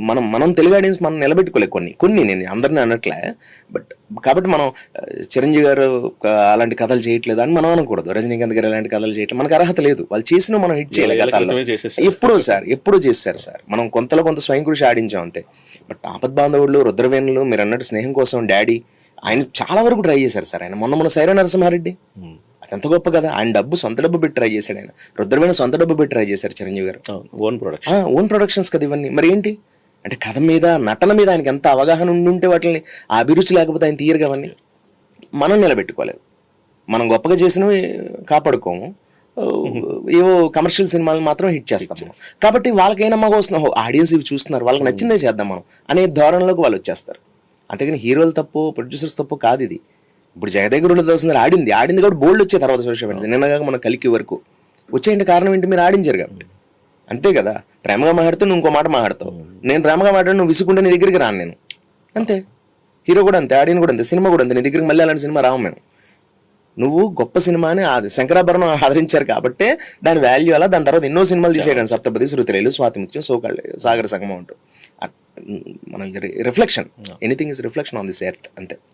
మనం మనం తెలుగు ఆడియన్స్ మనం నిలబెట్టుకోలేదు కొన్ని నేను అందరినీ అనట్లే. బట్ కాబట్టి మనం చిరంజీవి గారు అలాంటి కథలు చేయట్లేదు అని మనం అనకూడదు. రజనీకాంత్ గారు అలాంటి కథలు చేయట్లేదు, మనకు అర్హత లేదు. వాళ్ళు చేసినా మనం హిట్ చేయలేదు గతాల్లో. ఎప్పుడో చేశారు సార్. మనం కొంతలో కొంత స్వయం కృషి ఆడించాం అంతే. బట్ ఆపద్ బాంధవుళ్ళు, రుద్రవేణులు, మీరు అన్నట్టు స్నేహం కోసం, డాడీ, ఆయన చాలా వరకు ట్రై చేశారు సార్. ఆయన మొన్న సైరా నరసింహారెడ్డి, అది ఎంత గొప్ప కదా. ఆయన సొంత డబ్బు పెట్టి ట్రై చేశాడు. ఆయన రుద్రవేణ సొంత డబ్బు పెట్టి ట్రై చేశారు చిరంజీవి గారు. ఓన్ ప్రొడక్షన్స్ కదా ఇవన్నీ. మరి ఏంటి అంటే కథ మీద, నటన మీద ఆయనకి ఎంత అవగాహన ఉండుంటే వాటిని ఆ అభిరుచి లేకపోతే ఆయన తీయరు అవన్నీ. మనం నిలబెట్టుకోలేదు. మనం గొప్పగా చేసినవి కాపాడుకోము, ఏవో కమర్షియల్ సినిమాలు మాత్రం హిట్ చేస్తాము. కాబట్టి వాళ్ళకైనా మాకు వస్తున్నాం, ఆడియన్స్ ఇవి చూస్తున్నారు, వాళ్ళకి నచ్చిందే చేద్దాం మనం అనే ధోరణిలోకి వాళ్ళు వచ్చేస్తారు. అంతేగాని హీరోలు తప్పు, ప్రొడ్యూసర్స్ తప్పు కాదు ఇది. ఇప్పుడు జగదేగురులో దోస్తుంది ఆడింది కాబట్టి బోల్డ్ వచ్చే తర్వాత సోషల్ మీడియా నిన్నగా మన కలికి వరకు వచ్చేయండి. కారణం ఏంటి? మీరు ఆడించారు కాబట్టి. అంతే కదా. ప్రేమగా మాట్లాడుతూ నువ్వు ఇంకో మాట మాట్లాడతావు, నేను ప్రేమగా మాట్లాడి నువ్వు విసుకుంటే నీ దగ్గరికి రాను నేను. అంతే. హీరో కూడా అంతే, ఆడియన్ కూడా అంతే, సినిమా కూడా అంతే. నీ దగ్గరికి మళ్ళీ అలాంటి సినిమా రావు మేము. నువ్వు గొప్ప సినిమాని శంకరాభరణం ఆదరించారు కాబట్టే దాని వాల్యూ అలా. దాని తర్వాత ఎన్నో సినిమాలు తీసేయడం, సప్తపది, శృతిరేలు, స్వాతిముత్యం, సోకాళ్ళు, సాగర సంగమం అంటూ. మనం reflection, anything is reflection on this earth అంతే.